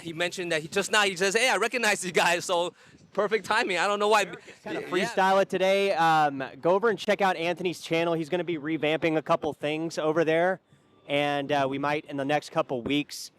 He mentioned that he says, hey, I recognize you guys. So perfect timing. I don't know why. Kind of freestyle it today. Go over and check out Anthony's channel. He's going to be revamping a couple things over there. And we might, in the next couple weeks,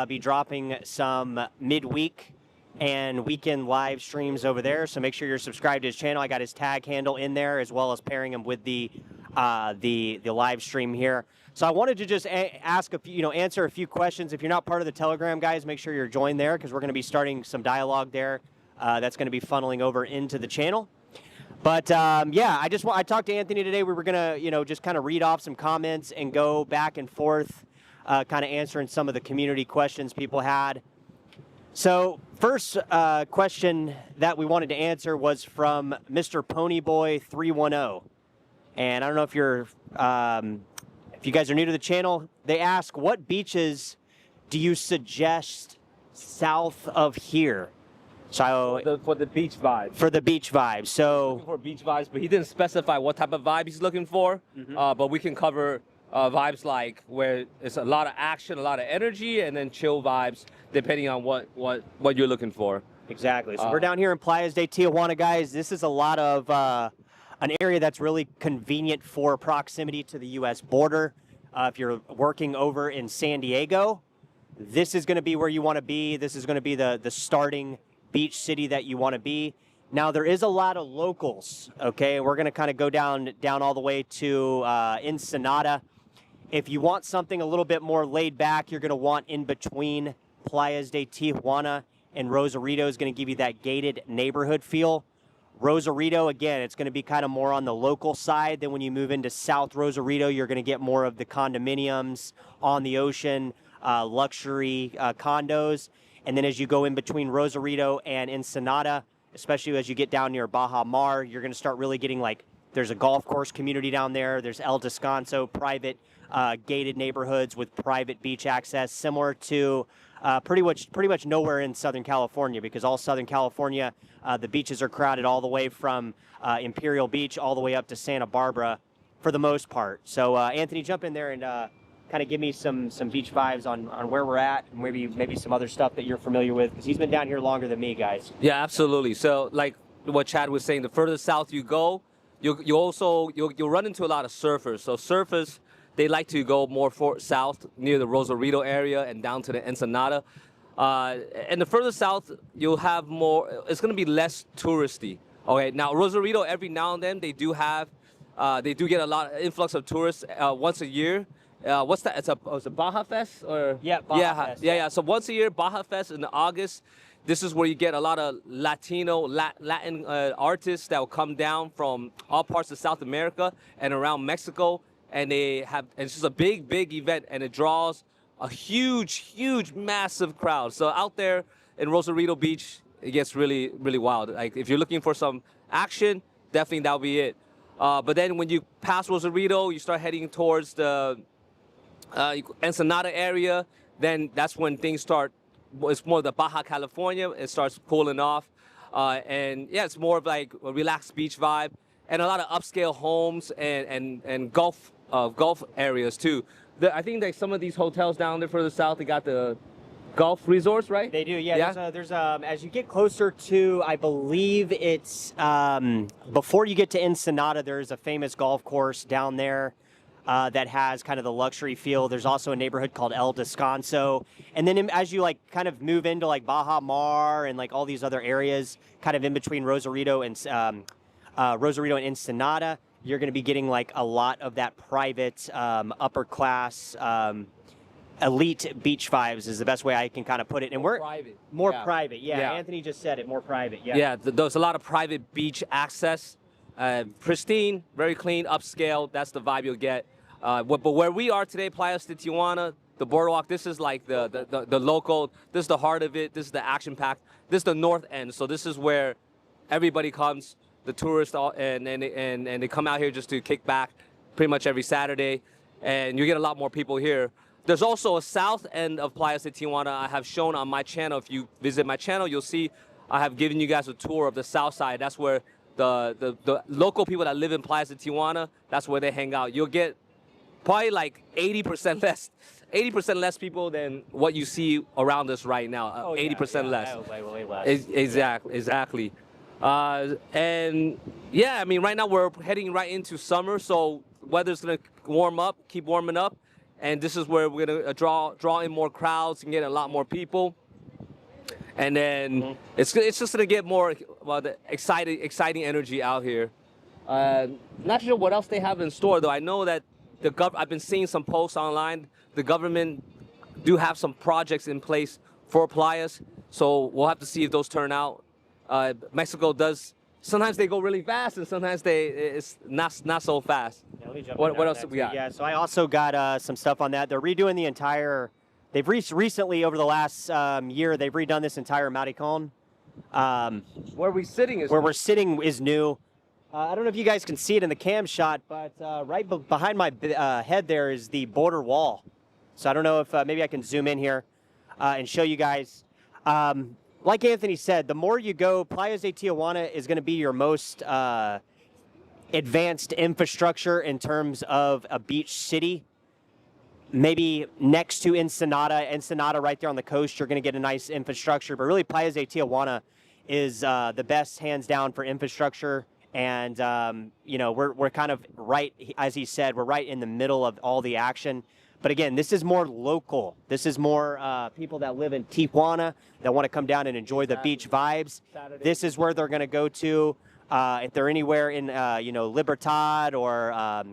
be dropping some midweek and weekend live streams over there. So make sure you're subscribed to his channel. I got his tag handle in there, as well as pairing him with the live stream here. So I wanted to just ask answer a few questions. If you're not part of the Telegram, guys, make sure you're joined there, because we're going to be starting some dialogue there. That's going to be funneling over into the channel. But yeah, I talked to Anthony today. We were going to just kind of read off some comments and go back and forth, kind of answering some of the community questions people had. So first question that we wanted to answer was from Mr. Ponyboy 310, and I don't know if you're if you guys are new to the channel. They ask, what beaches do you suggest south of here? So For the beach vibe. For the beach vibe. So For beach vibes, but he didn't specify what type of vibe he's looking for. But we can cover vibes like where it's a lot of action, a lot of energy, and then chill vibes, depending on what you're looking for. Exactly. So we're down here in Playas de Tijuana, guys. This is a lot of an area that's really convenient for proximity to the U.S. border. If you're working over in San Diego, this is going to be where you want to be. This is going to be the starting beach city that you want to be. Now, there is a lot of locals, okay? We're going to kind of go down all the way to Ensenada. If you want something a little bit more laid back, you're going to want in between Playas de Tijuana and Rosarito is going to give you that gated neighborhood feel. Rosarito, again, it's going to be kind of more on the local side. Then when you move into South Rosarito, you're going to get more of the condominiums on the ocean, luxury condos. And then as you go in between Rosarito and Ensenada, especially as you get down near Baja Mar, you're going to start really getting there's a golf course community down there. There's El Descanso, private gated neighborhoods with private beach access, similar to pretty much nowhere in Southern California, because all Southern California, the beaches are crowded all the way from Imperial Beach all the way up to Santa Barbara for the most part. So Anthony, jump in there and kind of give me some beach vibes on where we're at, and maybe some other stuff that you're familiar with, because he's been down here longer than me, guys. Yeah, absolutely. So like what Chad was saying, the further south you go, you'll run into a lot of surfers. So surfers, they like to go more south near the Rosarito area and down to the Ensenada. And the further south, you'll have more. It's going to be less touristy. Okay, now Rosarito, every now and then they do get a lot of influx of tourists once a year. What's that? It's a Baja Fest, or Baja Fest. Yeah. So once a year, Baja Fest in August. This is where you get a lot of Latin artists that will come down from all parts of South America and around Mexico, and it's just a big event, and it draws a huge, massive crowd. So out there in Rosarito Beach, it gets really, really wild. Like if you're looking for some action, definitely that'll be it. But then when you pass Rosarito, you start heading towards the Ensenada area, then that's when things start. It's more the Baja California. It starts cooling off, and yeah, it's more of like a relaxed beach vibe, and a lot of upscale homes and golf areas too. I think like some of these hotels down there further south, they got the golf resorts, right? They do, yeah. There's as you get closer to, I believe it's before you get to Ensenada, there's a famous golf course down there. That has kind of the luxury feel. There's also a neighborhood called El Descanso. And then as you kind of move into Baja Mar and all these other areas, kind of in between Rosarito and Ensenada, you're going to be getting a lot of that private, upper class, elite beach vibes is the best way I can kind of put it. And we're private. More private. Yeah. Anthony just said it, more private. Yeah. Yeah, there's a lot of private beach access. Pristine, very clean, upscale. That's the vibe you'll get. But where we are today, Playas de Tijuana, the boardwalk, this is like the local, this is the heart of it, this is the action-packed, this is the north end. So this is where everybody comes, the tourists, and they come out here just to kick back pretty much every Saturday, and you get a lot more people here. There's also a south end of Playas de Tijuana I have shown on my channel. If you visit my channel, you'll see I have given you guys a tour of the south side. That's where the local people that live in Playas de Tijuana, that's where they hang out. You'll get probably 80% less 80% less people than what you see around us right now. 80% less. Way less. Exactly. And yeah, I mean, right now we're heading right into summer, so weather's gonna warm up, keep warming up, and this is where we're gonna draw in more crowds and get a lot more people. And then it's just gonna get more the exciting energy out here. Not sure what else they have in store though. I know that I've been seeing some posts online. The government do have some projects in place for playas, so we'll have to see if those turn out. Mexico does. Sometimes they go really fast, and sometimes it's not so fast. Yeah, let me jump What in on else that do we too. got? Yeah, so I also got some stuff on that. They're redoing the entire. They've recently over the last year they've redone this entire Maricon. Where we're sitting is We're sitting is new. I don't know if you guys can see it in the cam shot, but right behind my head there is the border wall. So I don't know if maybe I can zoom in here and show you guys. Like Anthony said, the more you go, Playas de Tijuana is going to be your most advanced infrastructure in terms of a beach city. Maybe next to Ensenada right there on the coast, you're going to get a nice infrastructure. But really, Playas de Tijuana is the best, hands down, for infrastructure. And, you know, we're kind of right, as he said, we're right in the middle of all the action. But again, this is more local. This is more people that live in Tijuana that want to come down and enjoy the beach vibes. This is where they're going to go to if they're anywhere in, you know, Libertad or,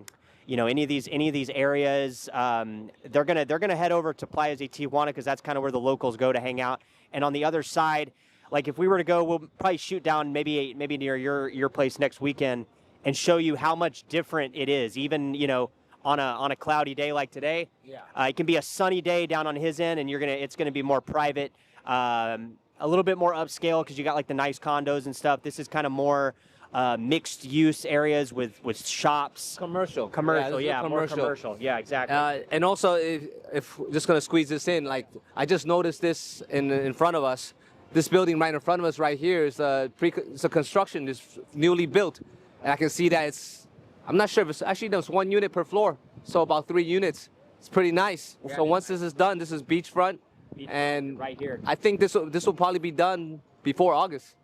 you know, any of these areas. They're gonna head over to Playas de Tijuana because that's kind of where the locals go to hang out. And on the other side, like if we were to go, we'll probably shoot down maybe near your place next weekend and show you how much different it is. Even, you know, on a cloudy day like today, it can be a sunny day down on his end, and it's gonna be more private, a little bit more upscale because you got like the nice condos and stuff. This is kind of more mixed use areas with shops. Commercial, Yeah, more commercial. Yeah, exactly. And also, if just gonna squeeze this in, like I just noticed this in front of us. This building right in front of us right here is it's a construction. It's newly built, and I can see that I'm not sure if it's actually there's 1 unit per floor, so about 3 units. It's pretty nice. Yeah, so once this is done, this is beachfront, and right here. I think this will probably be done before August.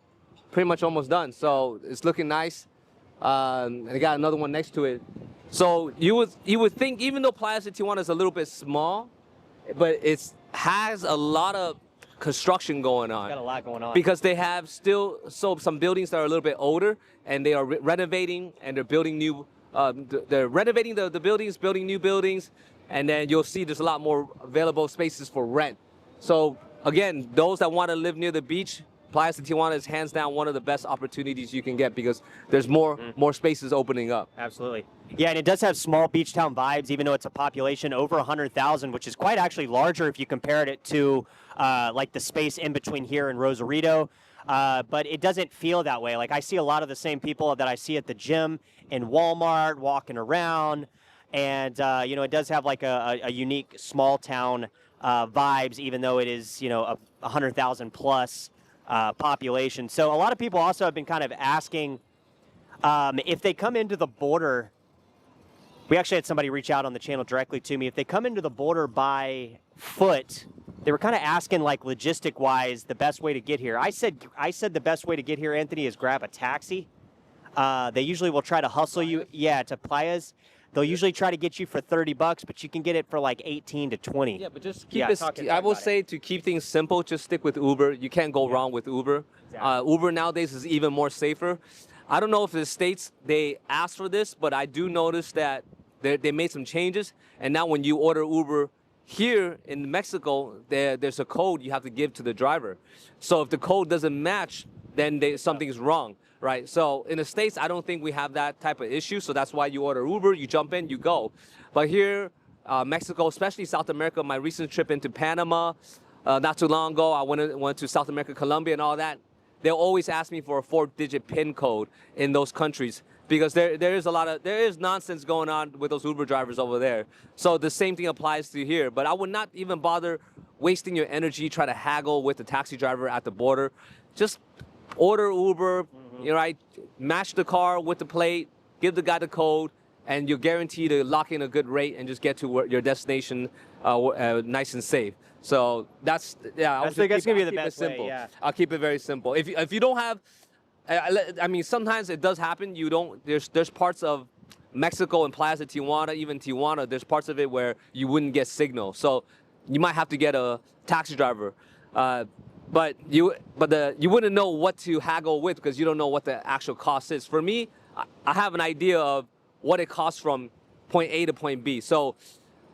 Pretty much almost done. So it's looking nice. And I got another one next to it. So you would think, even though Playas de Tijuana is a little bit small, but it has a lot of construction going on. Got a lot going on. Because they have some buildings that are a little bit older, and they are renovating, and they're building new. They're renovating the buildings, building new buildings, and then you'll see there's a lot more available spaces for rent. So again, those that want to live near the beach, Playas de Tijuana is hands down one of the best opportunities you can get because there's more spaces opening up. Absolutely. Yeah, and it does have small beach town vibes, even though it's a population over 100,000, which is quite actually larger if you compared it to like the space in between here and Rosarito. But it doesn't feel that way. Like I see a lot of the same people that I see at the gym, in Walmart, walking around. And, you know, it does have like a unique small town vibes, even though it is, you know, a 100,000 plus population. So a lot of people also have been kind of asking if they come into the border. We actually had somebody reach out on the channel directly to me. If they come into the border by foot, they were kind of asking, like, logistic-wise, the best way to get here. I said the best way to get here, Anthony, is grab a taxi. They usually will try to hustle you, to Playas. They'll usually try to get you for $30, but you can get it for like 18 to 20. Yeah, but just keep it. I will say to keep things simple, just stick with Uber. You can't go wrong with Uber. Exactly. Uber nowadays is even more safer. I don't know if the states they asked for this, but I do notice that they made some changes, and now when you order Uber here in Mexico, there's a code you have to give to the driver. So if the code doesn't match, then something's wrong, right? So in the States, I don't think we have that type of issue. So that's why you order Uber, you jump in, you go. But here, Mexico, especially South America, my recent trip into Panama, not too long ago, I went to South America, Colombia and all that. They'll always ask me for a 4-digit PIN code in those countries because there is nonsense going on with those Uber drivers over there. So the same thing applies to here. But I would not even bother wasting your energy trying to haggle with the taxi driver at the border. Just order Uber, you know, right? Match the car with the plate, give the guy the code, and you're guaranteed to lock in a good rate and just get to your destination nice and safe. So that's That's gonna be the best way, simple. yeah. I'll keep it very simple. If you don't have, I mean, sometimes it does happen. You don't. There's parts of Mexico and Plaza Tijuana, even Tijuana. There's parts of it where you wouldn't get signal. So you might have to get a taxi driver. But you wouldn't know what to haggle with because you don't know what the actual cost is. For me, I have an idea of what it costs from point A to point B. So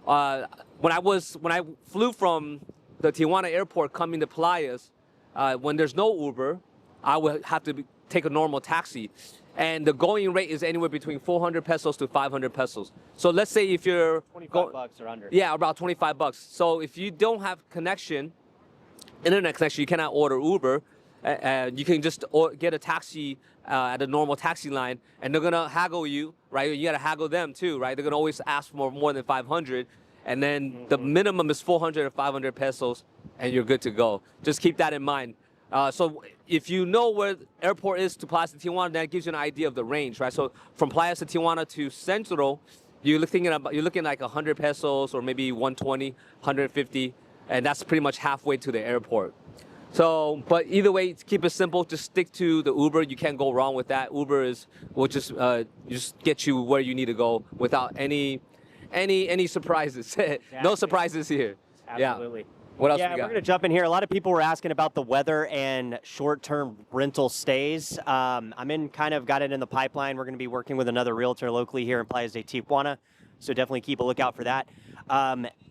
when I flew from the Tijuana airport coming to Playas, when there's no Uber, I would have to take a normal taxi. And the going rate is anywhere between 400 pesos to 500 pesos. So let's say if you're 25 bucks or under. Yeah, about 25 bucks. So if you don't have internet connection, you cannot order Uber. You can just get a taxi at a normal taxi line, and they're gonna haggle you, right? You gotta haggle them too, right? They're gonna always ask for more than 500, and then the minimum is 400 or 500 pesos, and you're good to go. Just keep that in mind. So if you know where the airport is to Plaza Tijuana, that gives you an idea of the range, right? So from Plaza Tijuana to Central, you're looking like 100 pesos or maybe 120, 150, and that's pretty much halfway to the airport. So, but either way, keep it simple. Just stick to the Uber. You can't go wrong with that. Uber will just get you where you need to go without any surprises. No surprises here. Absolutely. Yeah. What else we Yeah, got? we're going to jump in here. A lot of people were asking about the weather and short-term rental stays. Got it in the pipeline. We're going to be working with another realtor locally here in Playas de Tijuana, so definitely keep a lookout for that.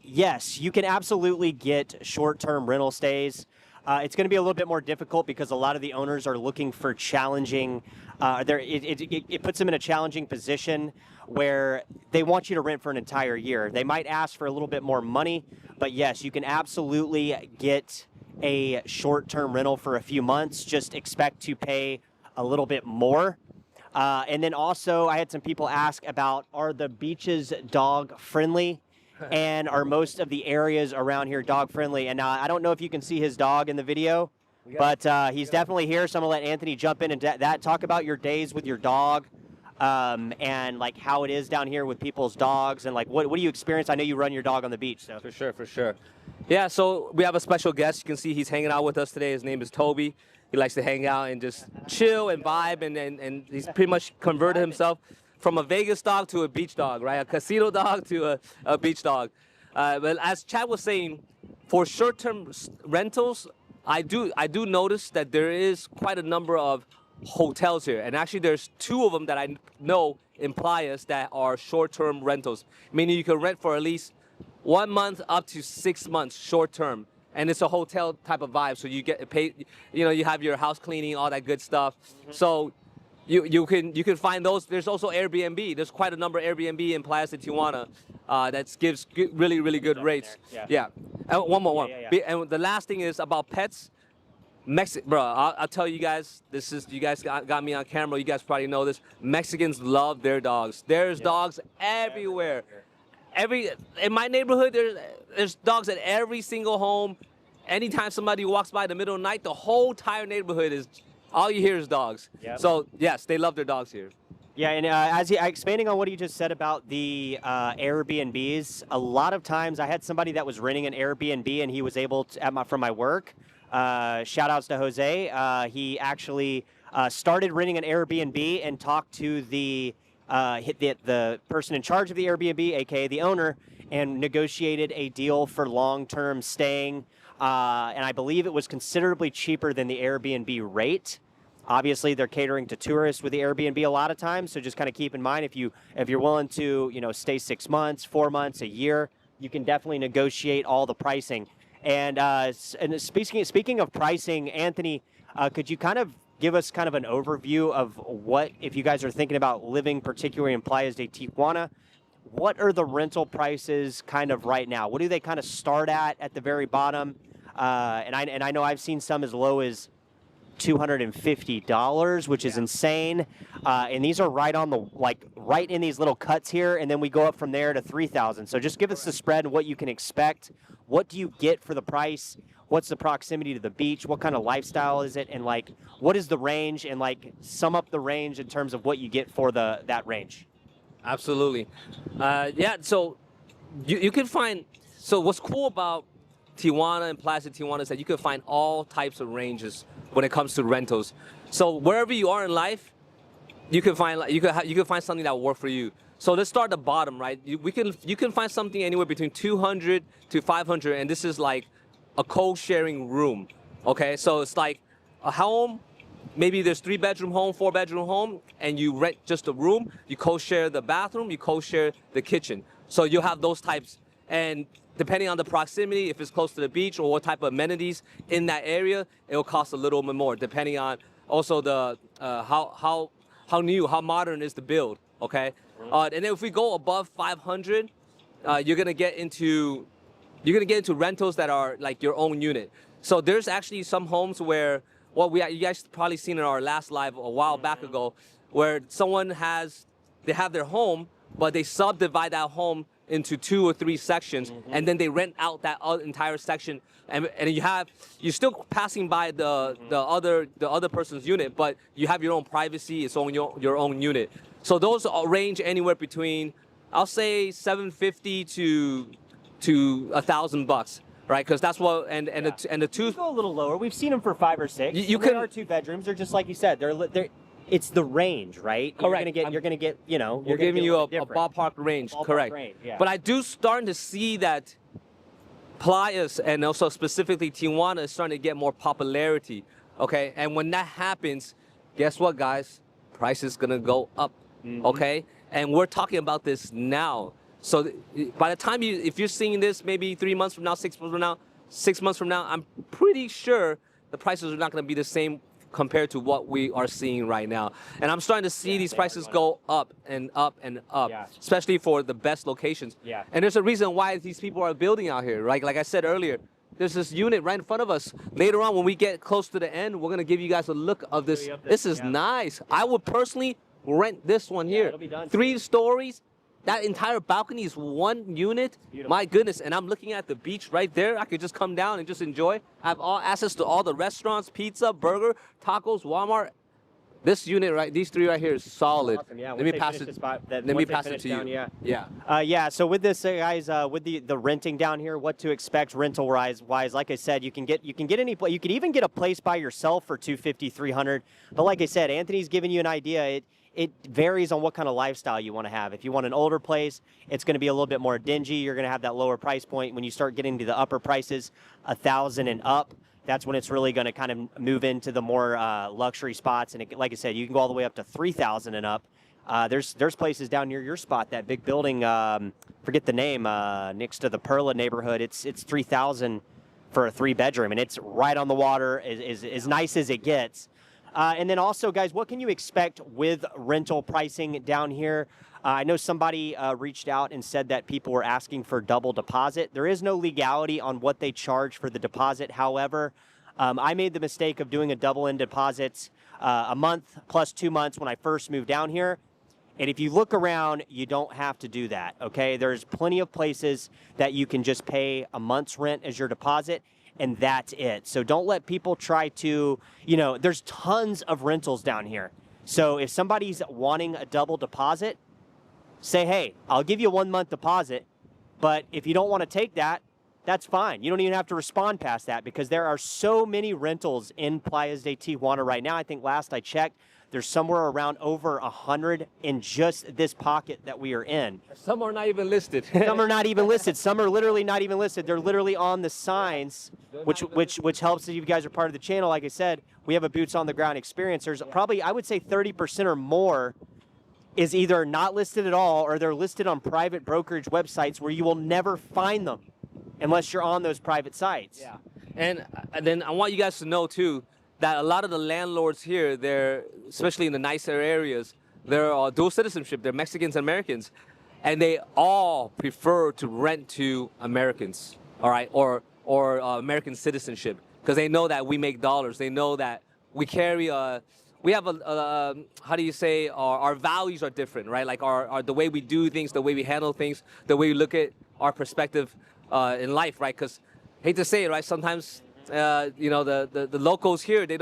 Yes, you can absolutely get short-term rental stays. It's going to be a little bit more difficult because a lot of the owners are looking for challenging. It puts them in a challenging position where they want you to rent for an entire year. They might ask for a little bit more money, but yes, you can absolutely get a short-term rental for a few months. Just expect to pay a little bit more. And then also, I had some people ask about, are the beaches dog-friendly? And are most of the areas around here dog-friendly? And I don't know if you can see his dog in the video, but he's definitely here. So I'm going to let Anthony jump in and talk about your days with your dog. And like how it is down here with people's dogs, and like what do you experience? I know you run your dog on the beach, so For sure. Yeah, so we have a special guest. You can see he's hanging out with us today. His name is Toby. He likes to hang out and just chill and vibe, and he's pretty much converted himself from a Vegas dog to a beach dog, right? A casino dog to a beach dog. But as Chad was saying, for short-term rentals, I do notice that there is quite a number of hotels here, and actually there's two of them that I know in Playas that are short-term rentals, meaning you can rent for at least 1 month up to 6 months short-term, and it's a hotel type of vibe. So you get paid, you have your house cleaning, all that good stuff. So you can find those. There's also Airbnb. There's quite a number of Airbnb in Playas de Tijuana that gives really good rates. Yeah. And one more. And the last thing is about pets. Bro, I'll tell you guys, you guys got me on camera, you guys probably know this. Mexicans love their dogs. There's dogs everywhere. In my neighborhood, there's dogs at every single home. Anytime somebody walks by in the middle of the night, the whole entire neighborhood all you hear is dogs. Yep. So yes, they love their dogs here. Yeah, and expanding on what you just said about the Airbnbs, a lot of times I had somebody that was renting an Airbnb and he was able to, from my work, shout outs to Jose, he actually started renting an Airbnb and talked to the person in charge of the Airbnb, aka the owner, and negotiated a deal for long-term staying. And I believe it was considerably cheaper than the Airbnb rate. Obviously, they're catering to tourists with the Airbnb a lot of times, so just kind of keep in mind if you're willing to stay 6 months, 4 months, a year, you can definitely negotiate all the pricing. And speaking of pricing, Anthony, could you kind of give us kind of an overview of what, if you guys are thinking about living particularly in Playas de Tijuana, what are the rental prices kind of right now? What do they kind of start at the very bottom? And I know I've seen some as low as $250, which is insane. And these are right in these little cuts here, and then we go up from there to 3,000. So just give us the spread and what you can expect. What do you get for the price? What's the proximity to the beach? What kind of lifestyle is it? And what is the range? And sum up the range in terms of what you get for that range. Absolutely. Yeah, so you can find So what's cool about Tijuana and Plaza Tijuana is that you can find all types of ranges when it comes to rentals. So wherever you are in life, you can find you can find something that will work for you. So let's start at the bottom, right? You can find something anywhere between 200 to 500, and this is like a co-sharing room. Okay, so it's like a home. Maybe there's 3-bedroom home, 4-bedroom home, and you rent just a room. You co-share the bathroom. You co-share the kitchen. So you'll have those types, and depending on the proximity, if it's close to the beach or what type of amenities in that area, it will cost a little bit more, depending on also the how new, how modern is the build, okay? And then if we go above 500, you're gonna get into rentals that are like your own unit. So there's actually some homes where, well, you guys probably seen in our last live a while back ago, where they have their home, but they subdivide that home into 2 or 3 sections, and then they rent out that entire section, and you're still passing by the other person's unit, but you have your own privacy. It's on your own unit. So those range anywhere between, I'll say, $750 to $1,000, right? Because that's what and the two go a little lower. We've seen them for 5 or 6. You can, there are 2 bedrooms. They're just like you said. They're it's the range, right? Correct. You're gonna get, you know. We're giving you a ballpark range, correct? Range, yeah. But I do starting to see that playas and also specifically Tijuana is starting to get more popularity. Okay, and when that happens, guess what, guys? Price is gonna go up. Okay, and we're talking about this now. So by the time if you're seeing this, maybe 3 months from now, 6 months from now, I'm pretty sure the prices are not gonna be the same compared to what we are seeing right now. And I'm starting to see these prices go up and up and up, especially for the best locations. Yeah. And there's a reason why these people are building out here, right? Like I said earlier, there's this unit right in front of us. Later on, when we get close to the end, we're gonna give you guys a look of this. This is nice. I would personally rent this one here. It'll be done 3 stories. That entire balcony is 1 unit. Beautiful. My goodness, and I'm looking at the beach right there. I could just come down and just enjoy. I have all access to all the restaurants, pizza, burger, tacos, Walmart. This unit right, these 3 right here is solid. Awesome. Yeah, let me pass it. Let me pass it to you. Yeah. So with this, guys, with the renting down here, what to expect rental wise? Like I said, you can even get a place by yourself for $250, $300. But like I said, Anthony's giving you an idea. It varies on what kind of lifestyle you want to have. If you want an older place, it's going to be a little bit more dingy. You're going to have that lower price point. When you start getting to the upper prices, 1,000 and up, that's when it's really going to kind of move into the more luxury spots. And like I said, you can go all the way up to 3,000 and up. There's places down near your spot, that big building, forget the name, next to the Perla neighborhood. It's 3,000 for a 3-bedroom, and it's right on the water, as nice as it gets. And then also, guys, what can you expect with rental pricing down here? I know somebody reached out and said that people were asking for double deposit. There is no legality on what they charge for the deposit. However, I made the mistake of doing a double-in deposit a month plus 2 months when I first moved down here. And if you look around, you don't have to do that, okay? There's plenty of places that you can just pay a month's rent as your deposit, and that's it. So don't let people try to, there's tons of rentals down here. So if somebody's wanting a double deposit, say, hey, I'll give you a 1-month deposit, but if you don't want to take that, that's fine. You don't even have to respond past that, because there are so many rentals in Playas de Tijuana right now. I think last I checked, there's somewhere around over 100 in just this pocket that we are in. Some are not even listed. Some are not even listed. Some are literally not even listed. They're literally on the signs, which helps that you guys are part of the channel. Like I said, we have a boots on the ground experience. There's probably, I would say 30% or more is either not listed at all, or they're listed on private brokerage websites where you will never find them unless you're on those private sites. Yeah. And then I want you guys to know too, that a lot of the landlords here, they're, especially in the nicer areas, they're dual citizenship. They're Mexicans and Americans. And they all prefer to rent to Americans, all right, or American citizenship, because they know that we make dollars. They know that we carry we have how do you say, our values are different, right? Like the way we do things, the way we handle things, the way we look at our perspective in life, right? Because, hate to say it, right, sometimes the locals here, they're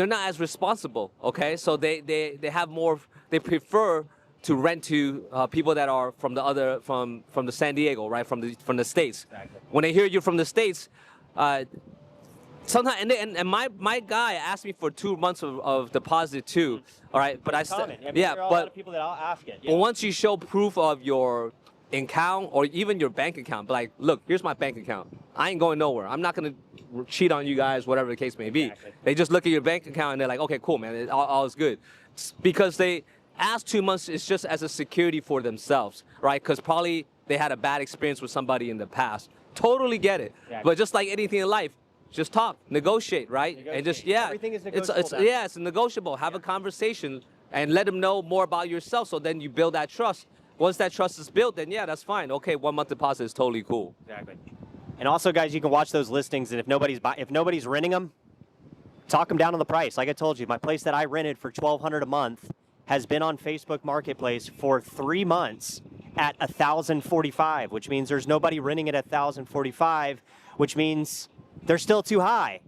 not as responsible, okay? So they have more, they prefer to rent to people that are from the San Diego, right, from the states. Exactly. When they hear you're from the states, sometimes and my guy asked me for 2 months of deposit too. All right, but I said, yeah, there are a lot of people that I'll ask it. but once you show proof of your account or even your bank account, like, look, here's my bank account. I ain't going nowhere. I'm not gonna cheat on you guys, whatever the case may be. Exactly. They just look at your bank account and they're like, okay, cool, man, all is good, because they ask 2 months is just as a security for themselves, right? Because probably they had a bad experience with somebody in the past. Totally get it. Exactly. But just like anything in life, just talk, negotiate, right? And just, yeah, everything is negotiable. it's negotiable. Have a conversation and let them know more about yourself, so then you build that trust. Once that trust is built, then yeah, that's fine. Okay, 1 month deposit is totally cool. Exactly. And also, guys, you can watch those listings, and if nobody's renting them, talk them down on the price. Like I told you, my place that I rented for $1,200 a month has been on Facebook Marketplace for 3 months at $1,045, which means there's nobody renting it at $1,045, which means they're still too high.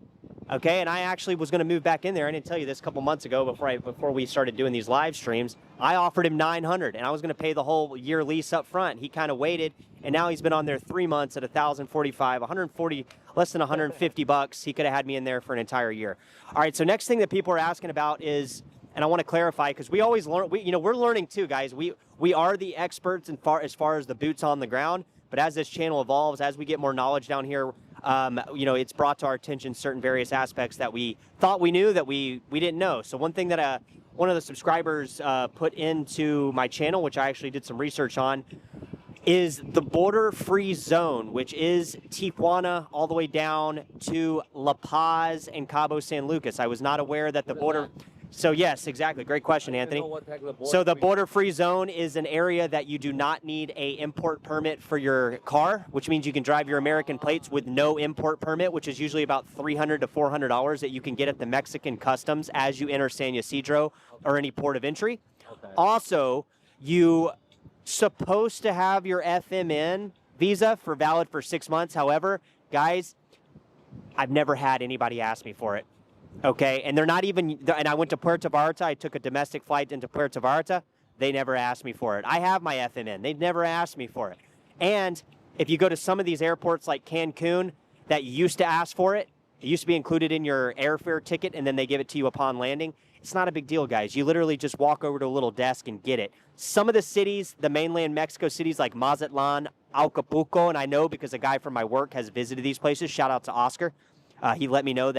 Okay, and I actually was going to move back in there. I didn't tell you this a couple months ago before we started doing these live streams. I offered him $900, and I was going to pay the whole year lease up front. He kind of waited, and now he's been on there 3 months at $1,045, 140, less than 150 bucks. He could have had me in there for an entire year. All right, so next thing that people are asking about is, and I want to clarify, because we always learn. We're learning too, guys. We are the experts as far as the boots on the ground. But as this channel evolves, as we get more knowledge down here, it's brought to our attention certain various aspects that we thought we knew that we didn't know. So one thing that one of the subscribers put into my channel, which I actually did some research on, is the border-free zone, which is Tijuana all the way down to La Paz and Cabo San Lucas. I was not aware that the border. So yes, exactly. Great question, Anthony. So the border-free zone is an area that you do not need a import permit for your car, which means you can drive your American plates with no import permit, which is usually about $300 to $400 that you can get at the Mexican customs as you enter San Ysidro or any port of entry. Okay. Also, you supposed to have your FMN visa valid for 6 months. However, guys, I've never had anybody ask me for it. Okay, and they're not even, and I went to Puerto Vallarta. I took a domestic flight into Puerto Vallarta. They never asked me for it. I have my FMN. They've never asked me for it. And if you go to some of these airports like Cancun that used to ask for it, it used to be included in your airfare ticket, and then they give it to you upon landing. It's not a big deal, guys. You literally just walk over to a little desk and get it. Some of the cities, the mainland Mexico cities like Mazatlan, Acapulco, and I know because a guy from my work has visited these places. Shout out to Oscar. He let me know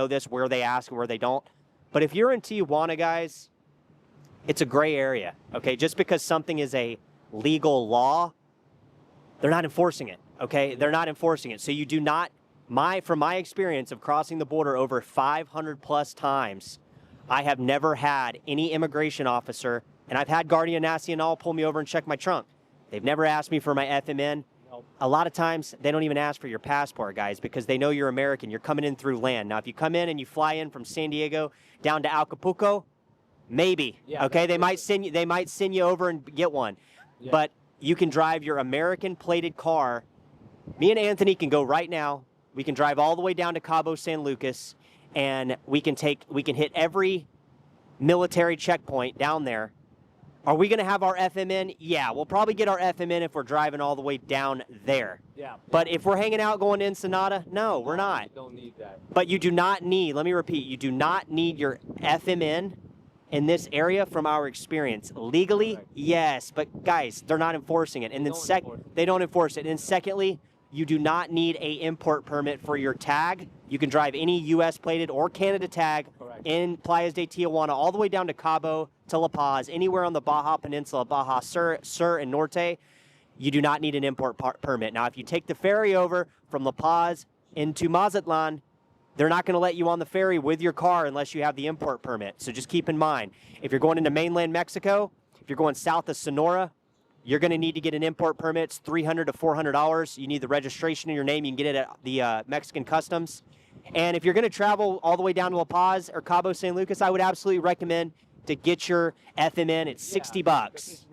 this, where they ask and where they don't. But if you're in Tijuana, guys, it's a gray area, okay? Just because something is a legal law, they're not enforcing it, okay? They're not enforcing it. So you do not, from my experience of crossing the border over 500 plus times, I have never had any immigration officer, and I've had Guardia Nacional pull me over and check my trunk. They've never asked me for my FMN. A lot of times, they don't even ask for your passport, guys, because they know you're American. You're coming in through land. Now, if you come in and you fly in from San Diego down to Acapulco, maybe, yeah, okay? They might send you over and get one. Yeah. But you can drive your American-plated car. Me and Anthony can go right now. We can drive all the way down to Cabo San Lucas, and we can hit every military checkpoint down there. Are we going to have our FMN? Yeah, we'll probably get our FMN if we're driving all the way down there. Yeah. But if we're hanging out going to Ensenada, no, we're not. You don't need that. But you do not need, let me repeat, you do not need your FMN in this area from our experience. Legally, correct. Yes, but guys, they're not enforcing it. And then they don't enforce it. And secondly, you do not need a import permit for your tag. You can drive any U.S. plated or Canada tag in Playas de Tijuana all the way down to Cabo to La Paz, anywhere on the Baja Peninsula, Baja Sur and Norte. You do not need an import permit. Now, if you take the ferry over from La Paz into Mazatlan, they're not going to let you on the ferry with your car unless you have the import permit. So just keep in mind, if you're going into mainland Mexico, if you're going south of Sonora, you're going to need to get an import permit. It's $300 to $400. You need the registration in your name. You can get it at the Mexican Customs. And if you're going to travel all the way down to La Paz or Cabo San Lucas, I would absolutely recommend to get your FMN. It's $60.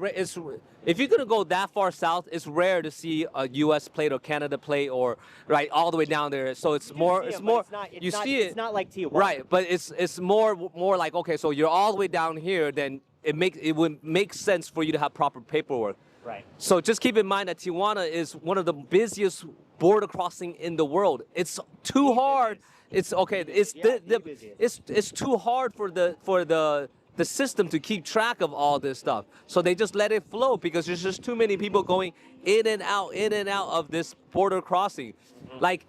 If you're gonna go that far south, it's rare to see a U.S. plate or Canada plate or right all the way down there. So it's more. It's more. You see it. It's not like Tijuana. Right, but it's more like, okay, so you're all the way down here, then it would make sense for you to have proper paperwork. Right. So just keep in mind that Tijuana is one of the busiest border crossing in the world. It's too hard. It's okay. It's too hard for the system to keep track of all this stuff. So they just let it flow because there's just too many people going in and out of this border crossing. Like,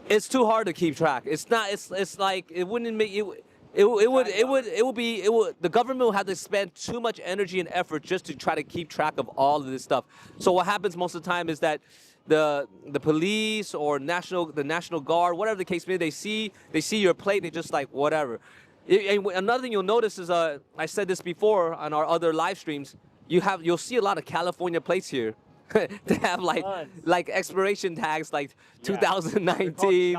it's too hard to keep track. It's not. It's like it wouldn't make it. The government will have to spend too much energy and effort just to try to keep track of all of this stuff. So what happens most of the time is that the police or the National Guard, whatever the case may be, they see your plate, they just like whatever. And another thing you'll notice is I said this before on our other live streams. You'll see a lot of California plates here. They have like expiration tags like 2019.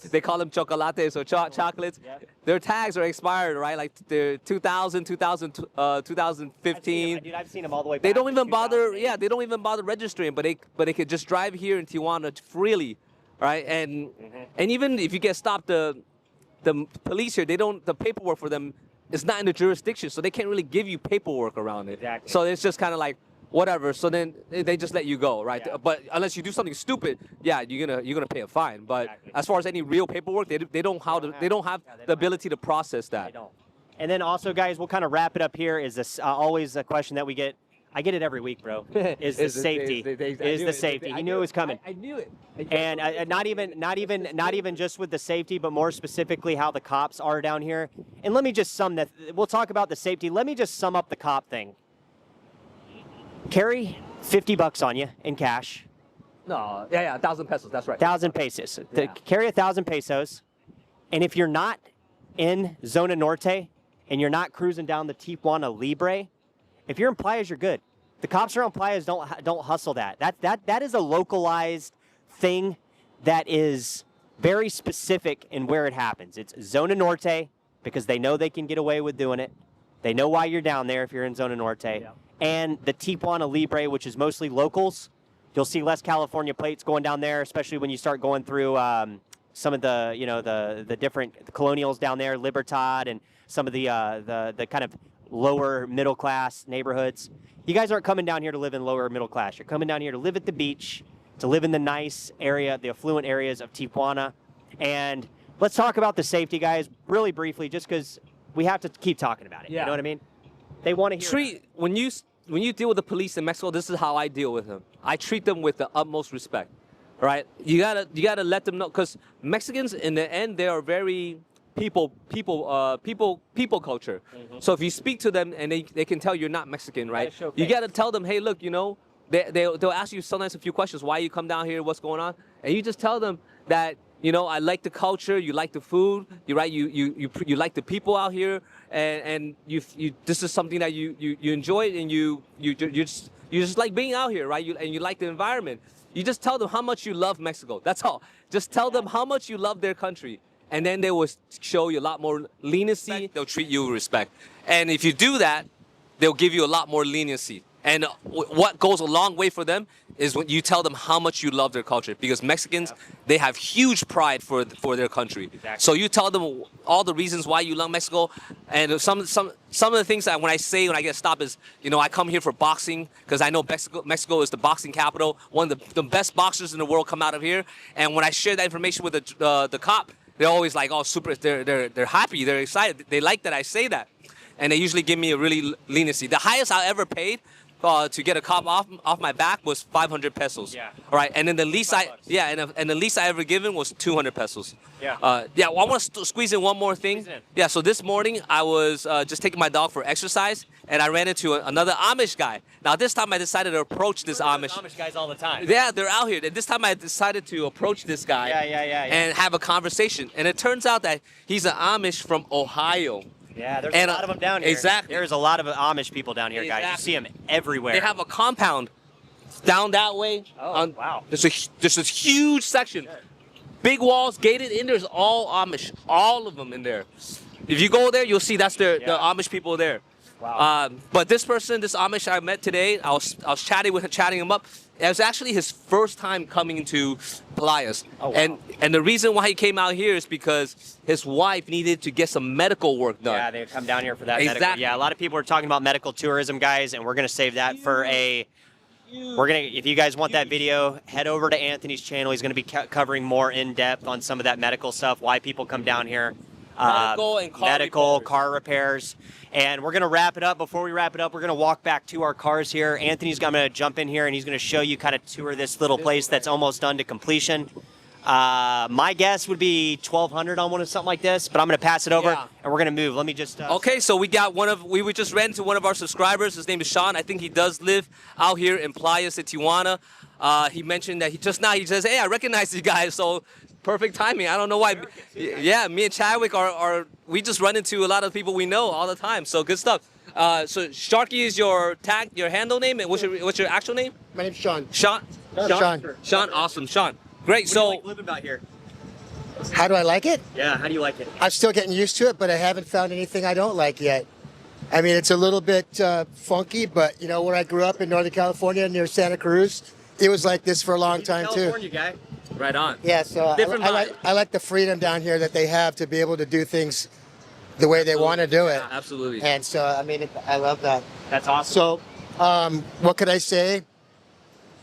They call them chocolates or chocolates. Yep. Their tags are expired, right? Like they're 2015. Dude, I've seen them all the way back. They don't even bother. Yeah, they don't even bother registering, but they could just drive here in Tijuana freely, right? And even if you get stopped, the police here, the paperwork for them is not in the jurisdiction, so they can't really give you paperwork around it. Exactly. So it's just kind of like whatever. So then they just let you go, right? Yeah. But unless you do something stupid, yeah, you're gonna pay a fine. But as far as any real paperwork, they don't have the ability to process that. They don't. And then also, guys, we'll kind of wrap it up here. Is this always a question that we get? I get it every week, bro. Is the safety? Is the safety? You knew it was coming. I knew it. And not even just with the safety, but more specifically how the cops are down here. And let me just sum that. We'll talk about the safety. Let me just sum up the cop thing. Carry $50 on you in cash. No, yeah, 1,000 pesos. That's right. 1,000 pesos. Yeah. Carry 1,000 pesos. And if you're not in Zona Norte and you're not cruising down the Tijuana Libre, if you're in Playas, you're good. The cops around Playas don't hustle that. That is a localized thing that is very specific in where it happens. It's Zona Norte because they know they can get away with doing it. They know why you're down there if you're in Zona Norte. Yeah. And the Tijuana Libre, which is mostly locals. You'll see less California plates going down there, especially when you start going through some of the different colonials down there, Libertad, and some of the kind of lower middle class neighborhoods. You guys aren't coming down here to live in lower middle class. You're coming down here to live at the beach, to live in the nice area, the affluent areas of Tijuana. And let's talk about the safety, guys, really briefly, just because we have to keep talking about it. Yeah. You know what I mean? They want to hear. When you deal with the police in Mexico, this is how I deal with them. I treat them with the utmost respect. All right, you gotta let them know, because Mexicans in the end, they are very people culture. So if you speak to them and they can tell you're not Mexican, right? You gotta tell them, hey, look, they'll ask you sometimes a few questions. Why you come down here? What's going on? And you just tell them that, I like the culture, you like the food, you like the people out here, and this is something that you enjoy, and you just like being out here, right? And you like the environment. You just tell them how much you love Mexico. That's all. Just tell them how much you love their country, and then they will show you a lot more leniency. They'll treat you with respect, and if you do that, they'll give you a lot more leniency. And what goes a long way for them is when you tell them how much you love their culture, because Mexicans, they have huge pride for their country. Exactly. So you tell them all the reasons why you love Mexico, and some of the things that when I get stopped is, I come here for boxing because I know Mexico is the boxing capital. One of the best boxers in the world come out of here, and when I share that information with the cop, they're always like, oh, super, they're happy, they're excited, they like that I say that, and they usually give me a really leniency. The highest I ever paid to get a cop off my back was 500 pesos. Yeah. All right, and then the least and the least I ever given was 200 pesos. Yeah. I want to squeeze in one more thing. Yeah. So this morning I was just taking my dog for exercise, and I ran into another Amish guy. Now this time I decided to approach this Amish. Amish guys all the time. Yeah, they're out here. And this time I decided to approach this guy. And have a conversation. And it turns out that he's an Amish from Ohio. Yeah, there's a lot of them down here. Exactly. There's a lot of Amish people down here, guys. You see them everywhere. They have a compound down that way. Oh, wow. There's this huge section. Big walls, gated in. There's all Amish. All of them in there. If you go there, you'll see that's the Amish people there. Wow. But this person, this Amish I met today, I was chatting him up. It was actually his first time coming to Playas. Oh, wow. And the reason why he came out here is because his wife needed to get some medical work done. Yeah, they come down here for that. Exactly. Medical. Yeah, a lot of people are talking about medical tourism, guys, and we're gonna save that for a. If you guys want that video, head over to Anthony's channel. He's gonna be covering more in depth on some of that medical stuff, why people come down here. Medical and car repairs. And we're going to wrap it up. Before we wrap it up, we're going to walk back to our cars here. Anthony's going to jump in here, and he's going to show you, kind of tour this little place that's almost done to completion. My guess would be 1,200 on one of something like this, but I'm going to pass it over, and we're going to move. Let me just... Okay, so we got we just ran into one of our subscribers. His name is Sean. I think he does live out here in Playas at Tijuana. He mentioned that he says, hey, I recognize you guys, so... Perfect timing. I don't know why. Yeah, me and Chadwick we just run into a lot of people we know all the time. So good stuff. So Sharky is your handle name, and what's your actual name? My name's Sean. Sean. Awesome, Sean. Great. What do you like living out here? How do I like it? Yeah, how do you like it? I'm still getting used to it, but I haven't found anything I don't like yet. I mean, it's a little bit funky, but you know, where I grew up in Northern California near Santa Cruz, it was like this for a long time too. California guy. Right on. Yeah, so I like the freedom down here that they have to be able to do things the way they want to do it. Yeah, absolutely. And so, I mean, I love that. That's awesome. So, what could I say?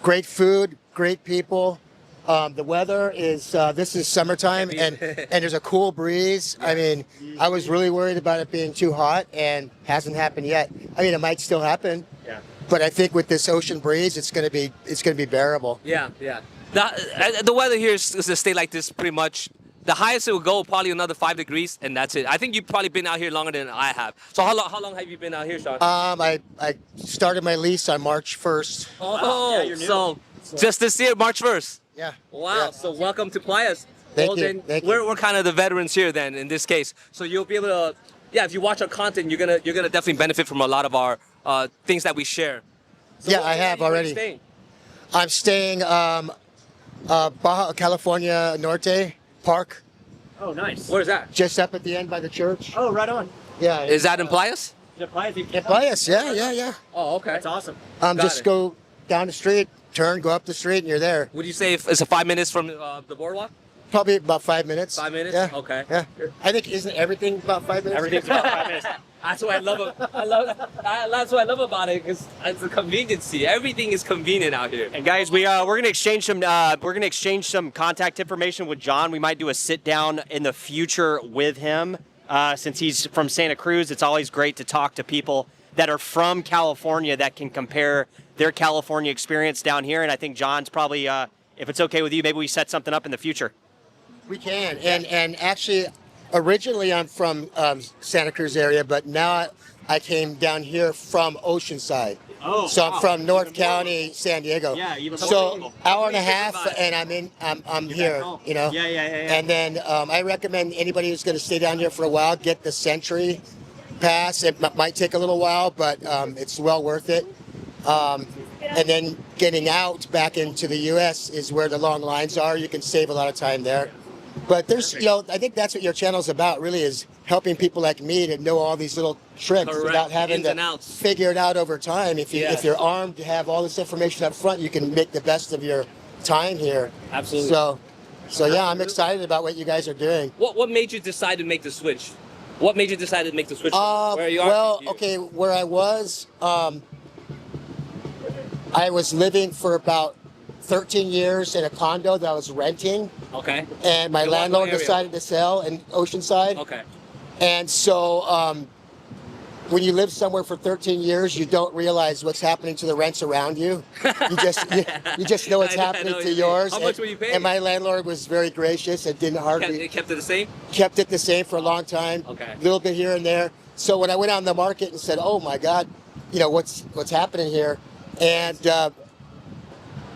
Great food, great people. The weather is, this is summertime, and there's a cool breeze. I mean, I was really worried about it being too hot, and hasn't happened yet. I mean, it might still happen. Yeah. But I think with this ocean breeze, it's gonna be bearable. Yeah. The weather here is to stay like this pretty much. The highest it will go probably another 5 degrees, and that's it. I think you've probably been out here longer than I have. So how long have you been out here, Sean? I started my lease on March 1st. Oh, yeah, you're new. so just this year, March 1st. Yeah. Wow. Yeah. So welcome to Playas. Thank you. Thank you. We're kind of the veterans here then in this case. So you'll be able to, if you watch our content, you're gonna definitely benefit from a lot of our things that we share. So Yeah, I have already. I'm staying Baja California Norte Park, Oh, nice. Where's that? just up at the end by the church. Oh, right on. Yeah. Is that in Playas? The Playas, In Playas, yeah. Oh, okay. That's awesome. Just it. go down the street, go up the street, and you're there. Would you say it's 5 minutes from the boardwalk? Probably about 5 minutes. 5 minutes? Yeah. Okay. Yeah. I think isn't everything about 5 minutes? Everything's about 5 minutes. That's what I love. That's what I love about it, because it's a conveniency. Everything is convenient out here. And guys, we're gonna exchange some contact information with John. We might do a sit down in the future with him. Since he's from Santa Cruz, it's always great to talk to people that are from California that can compare their California experience down here. And I think John's probably, if it's okay with you, maybe we set something up in the future. We can. And actually, originally I'm from Santa Cruz area, but now I came down here from Oceanside. Oh, so wow. I'm from North County, San Diego. Yeah, even so hour and a half, and I'm here. You know. Yeah. And then I recommend anybody who's going to stay down here for a while get the Century Pass. It might take a little while, but it's well worth it. And then getting out back into the U.S. is where the long lines are. You can save a lot of time there. But there's, I think that's what your channel's about, really, is helping people like me to know all these little tricks without having to figure it out over time. If you're armed to have all this information up front, you can make the best of your time here. Absolutely. So yeah, I'm excited about what you guys are doing. What made you decide to make the switch? What made you decide to make the switch? Where you are? Well, okay, where I was living for about 13 years in a condo that I was renting. Okay. And my landlord decided to sell in Oceanside. Okay. And so when you live somewhere for 13 years, you don't realize what's happening to the rents around you. You just know what's happening to yours. How much were you paying? And my landlord was very gracious and didn't hardly... Kept it the same? Kept it the same for a long time. Okay. A little bit here and there. So when I went on the market and said, oh my God, what's happening here? And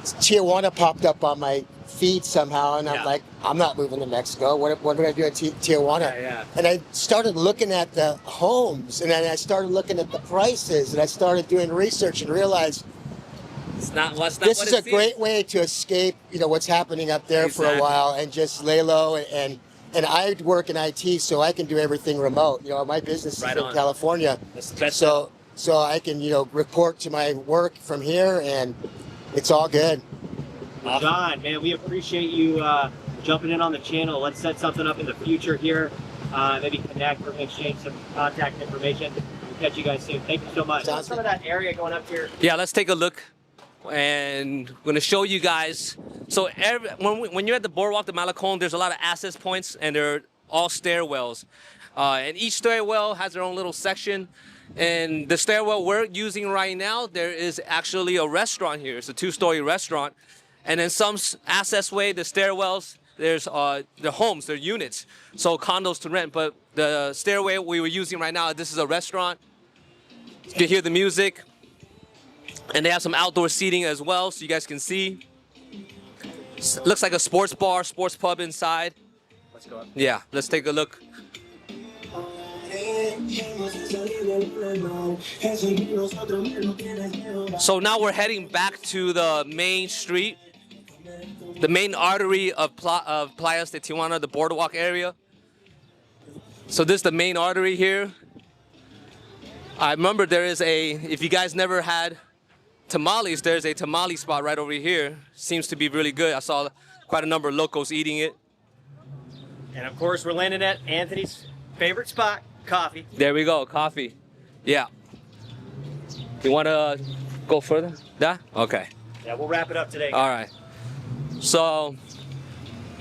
Tijuana popped up on my feed somehow, and I'm like, I'm not moving to Mexico. What do I do at Tijuana? Yeah. And I started looking at the homes, and then I started looking at the prices, and I started doing research and realized this is a great way to escape, what's happening up there for a while, and just lay low and and I work in IT, so I can do everything remote. You know, my business is Right in on. California, That's the best. so I can report to my work from here, and it's all good. John, man, we appreciate you jumping in on the channel. Let's set something up in the future here. Maybe connect or exchange some contact information. We'll catch you guys soon. Thank you so much. Sounds Some of that area going up here. Yeah, let's take a look, and I'm gonna show you guys. So when you're at the boardwalk, the Malecon, there's a lot of access points, and they're all stairwells. And each stairwell has their own little section. And the stairwell we're using right now, there is actually a restaurant here. It's a 2-story restaurant. And then some access way, the stairwells, there's the homes, they're units, so condos to rent. But the stairway we were using right now, this is a restaurant. You can hear the music. And they have some outdoor seating as well, so you guys can see. Looks like a sports bar, sports pub inside. Let's go up. Yeah, let's take a look. So now we're heading back to the main street, the main artery of Playas de Tijuana, the boardwalk area. So this is the main artery here. I remember there is if you guys never had tamales, there's a tamale spot right over here. Seems to be really good. I saw quite a number of locals eating it. And of course, we're landing at Anthony's favorite spot, coffee. There we go, coffee. Yeah. You want to go further? Yeah? Okay. Yeah, we'll wrap it up today. All right. So,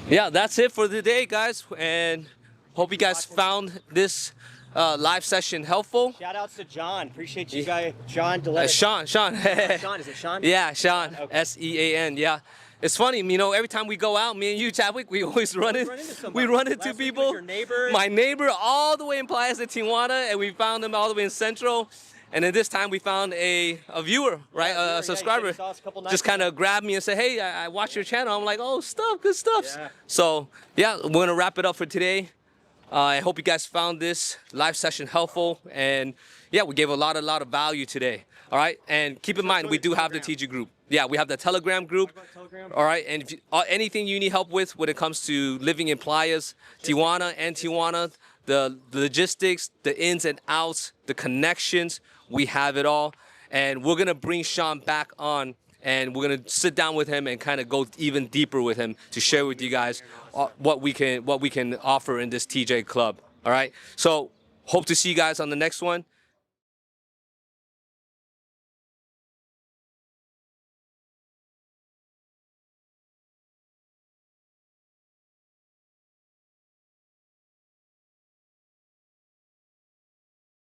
yeah, that's it for the day, guys. And hope you guys found this live session helpful. Shout outs to John. Appreciate you guys. John, Sean. Sean, is it Sean? Yeah, Sean. Okay. S-E-A-N, yeah. It's funny, every time we go out, me and you, Chadwick, we always run into somebody. people. Last week was your neighbor. My neighbor all the way in Playas de Tijuana, and we found him all the way in Central. And then this time we found a viewer, right? A subscriber. he saw us a couple nights Just kind of grabbed me and said, hey, I watched your channel. I'm like, oh, good stuff. Yeah. So, yeah, we're going to wrap it up for today. I hope you guys found this live session helpful. And, yeah, we gave a lot of value today. All right? And keep in mind, we do have the TG group. Yeah, we have the Telegram group. All right? And if you, anything you need help with when it comes to living in Playas, Tijuana, the logistics, the ins and outs, the connections, we have it all. And we're going to bring Sean back on, and we're going to sit down with him and kind of go even deeper with him to share with you guys what we can offer in this TJ club. All right? So hope to see you guys on the next one.